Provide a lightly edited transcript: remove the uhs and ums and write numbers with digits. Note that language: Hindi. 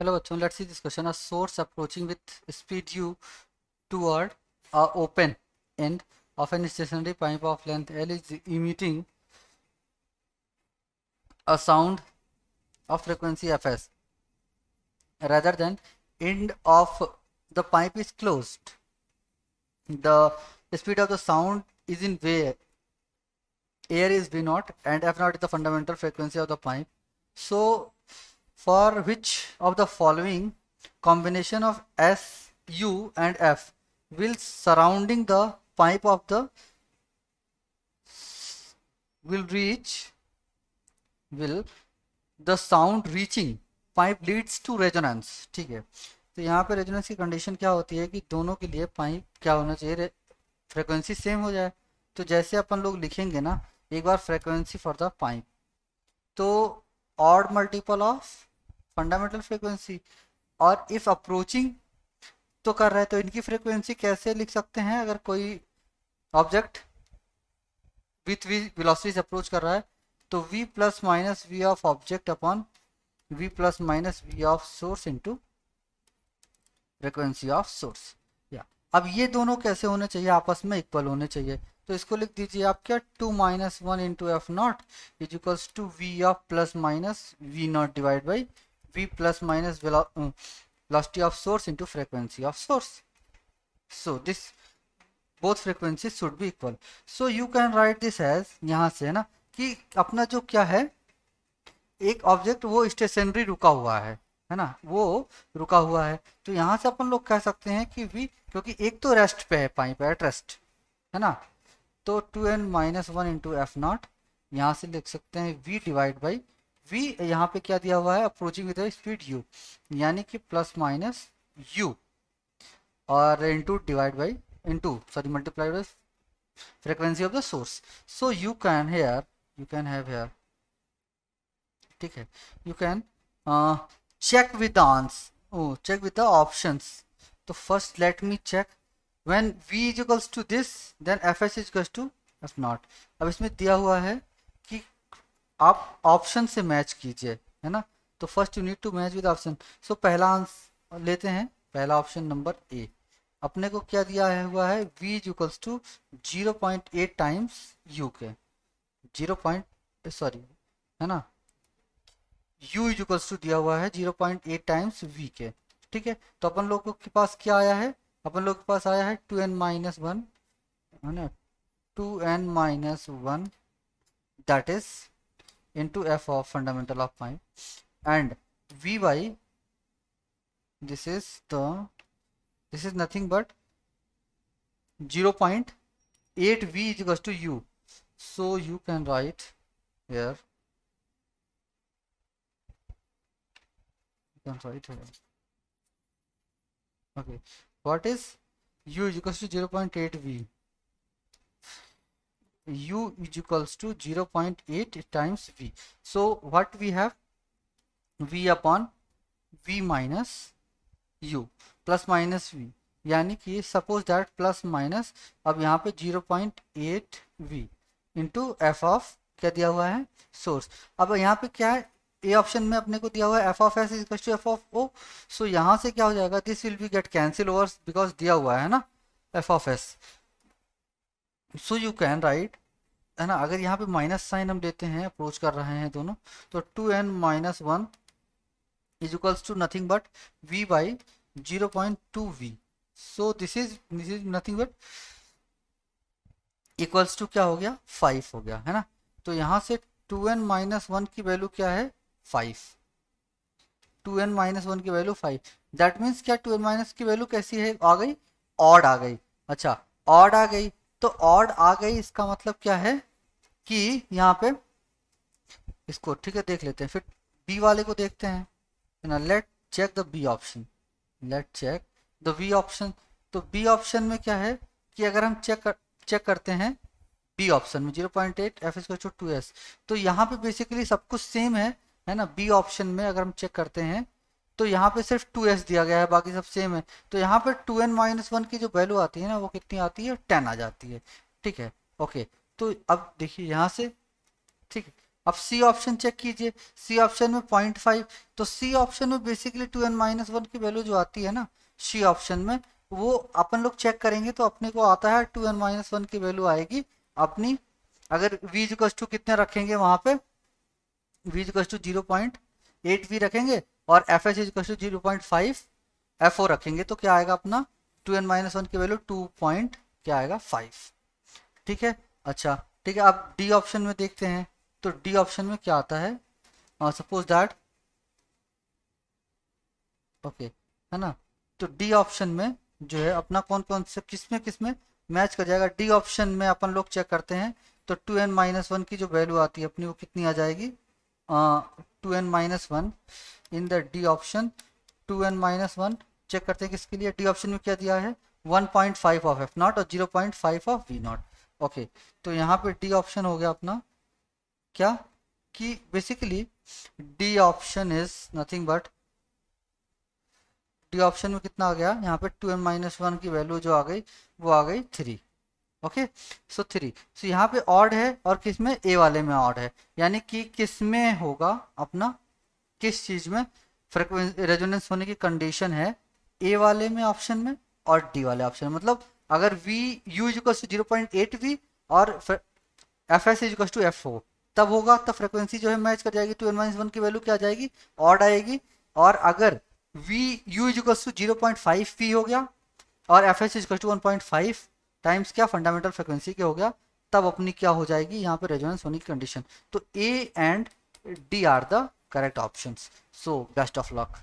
Hello bachchon, let's see this question. A source approaching with speed u toward a open end of an stationary pipe of length L is emitting a sound of frequency fs rather than end of the pipe is closed. The speed of the sound is in v, air is v naught, and f naught is the fundamental frequency of the pipe. So for which of the following combination of S, U and F will surrounding the pipe of the will the sound reaching pipe leads to resonance. ठीक है, तो यहाँ पे रेजोनेंस की कंडीशन क्या होती है कि दोनों के लिए पाइप क्या होना चाहिए, फ्रिक्वेंसी सेम हो जाए. तो जैसे अपन लोग लिखेंगे ना एक बार फ्रिक्वेंसी फॉर द पाइप, तो odd multiple of fundamental frequency, और इफ अप्रोचिंग तो कर रहा है तो इनकी फ्रीक्वेंसी कैसे लिख सकते हैं, अगर कोई ऑब्जेक्ट विथ वी वेलोसिटी से अप्रोच कर रहा है तो v plus minus V of object upon v plus minus V of source into frequency of source. या अब ये दोनों कैसे होने चाहिए, आपस में इक्वल होने चाहिए. तो इसको लिख दीजिए आप क्या, 2 minus 1 into F naught is equals to V of plus minus V naught divide by V plus minus velocity of source into frequency of source. So this both frequencies should be equal. So you can write this as, यहाँ से है ना कि अपना जो क्या है, एक ऑब्जेक्ट वो स्टेशनरी रुका हुआ है ना, वो रुका हुआ है. तो यहाँ से अपन लोग कह सकते हैं कि v, क्योंकि एक तो रेस्ट पे है, पाइप एट रेस्ट है ना, तो 2n minus 1 into F not, यहाँ से लिख सकते हैं v डिवाइड बाई v, यहाँ पे क्या दिया हुआ है, अप्रोचिंग विद स्पीड u, यानी कि प्लस माइनस u, और into divide by into sorry multiplied by frequency of the source. So you can have here, ठीक है, you can check with the answer, check with the options. तो first let me check when v is equals to this then fs is equals to f naught. अब इसमें दिया हुआ है कि आप ऑप्शन से मैच कीजिए, है ना, तो first you need to match with option. So पहला आंसर लेते हैं, पहला ऑप्शन नंबर ए. अपने को क्या दिया है हुआ है, v is equals to 0.8 times u के, 0. सॉरी है ना, u इज इक्वल्स टू दिया हुआ है 0.8 टाइम्स v के. ठीक है, तो अपन लोगों के पास क्या आया है, अपन लोग के पास आया है 2n माइनस 1 है ना, 2n minus 1 that is into f of fundamental of pipe, and v by this is nothing but 0.8 v is equals to u. So you can write here, okay, what is u is equals to 0.8 v, u is equals to 0.8 times v. So what we have, v upon v minus u plus minus v, यानी कि सपोज दैट प्लस माइनस, अब यहाँ पे 0.8 v इंटू एफ ऑफ क्या दिया हुआ है, सोर्स. अब यहाँ पे क्या है, ए ऑप्शन में अपने को दिया हुआ है F of S is equal to F of O. So यहाँ से क्या हो जाएगा, this will be get cancel over because दिया हुआ है ना F of S. So you can write, है ना, अगर यहाँ पे माइनस साइन हम देते हैं, अप्रोच कर रहे हैं दोनों, तो 2n minus 1 is equals to nothing but v by 0.2 v. So this is nothing but equals to क्या हो गया, 5 हो गया, है ना. तो यहाँ से 2n माइनस 1 की वैल्यू क्या है, 5. 2n माइनस 1 की वैल्यू 5, दैट मीन्स क्या, 2n माइनस की वैल्यू कैसी है, आ गई, ऑड आ गई. अच्छा, ऑड आ गई, तो ऑड आ गई, इसका मतलब क्या है कि यहाँ पे इसको, ठीक है, देख लेते हैं, फिर बी वाले को देखते हैं ना. Let check the B option, let check the B option. तो बी ऑप्शन में क्या है कि अगर हम चेक करते हैं बी ऑप्शन में 0.8 एफ इज 2s, तो यहाँ पे बेसिकली सब कुछ सेम है ना. बी ऑप्शन में अगर हम चेक करते हैं तो यहाँ पे सिर्फ 2s दिया गया है, बाकी सब सेम है. तो यहाँ पे 2n माइनस 1 की जो वैल्यू आती है ना, वो कितनी आती है, 10 आ जाती है. ठीक है, ओके. तो अब देखिए यहाँ से, ठीक है, अब सी ऑप्शन चेक कीजिए, सी ऑप्शन में 0.5, तो सी ऑप्शन में बेसिकली 2n-1 की वैल्यू जो आती है ना सी ऑप्शन में, वो अपन लोग चेक करेंगे तो अपने को आता है 2n-1 की वैल्यू आएगी अपनी, अगर v इक्वल्स टू कितने रखेंगे वहां पे, v इक्वल्स टू 0.8 v रखेंगे और F S equals to 0.5 F O रखेंगे, तो क्या आएगा अपना 2n-1 की वैल्यू 2 पॉइंट क्या आएगा 5। ठीक है, अच्छा ठीक है, अब डी ऑप्शन में देखते हैं, तो डी ऑप्शन में क्या आता है, सपोज दैट, ओके है ना, तो डी ऑप्शन में जो है अपना कौन कौन से किस में मैच कर जाएगा, डी ऑप्शन में अपन लोग चेक करते हैं, तो 2n-1 की जो वैल्यू आती है अपनी वो कितनी आ जाएगी, 2n-1 in the D option, 2n-1 check करते हैं किसके लिए, डी ऑप्शन में क्या दिया है 1.5 ऑफ एफ नॉट और 0.5 ऑफ वी नॉट। ओके, तो यहाँ पे डी ऑप्शन हो गया अपना क्या, कि basically D option is nothing but, D option में कितना आ गया यहाँ पे 2n-1 की वैल्यू जो आ गई वो आ गई 3। ओके, सो 3, सो यहाँ पे ऑड है और किस में, ए वाले में ऑड है, यानी कि किस में होगा अपना, किस चीज में फ्रीक्वेंसी रेजोनेंस होने की कंडीशन है, ए वाले में ऑप्शन में और डी वाले ऑप्शन में, मतलब अगर V U equal to 0.8 v और F S equal to F हो तब होगा, तब फ्रीक्वेंसी जो है मैच कर जाएगी, 2n-1 की वैल्यू क्या आ जाएगी ऑड आएगी, और अगर V U equal to 0.5 v हो गया और F S equal to 1.5 times क्या फंडामेंटल फ्रिक्वेंसी के हो गया, तब अपनी क्या हो जाएगी यहाँ पे रेजोनेंस होने की कंडीशन। तो A and D R the correct options. So best of luck.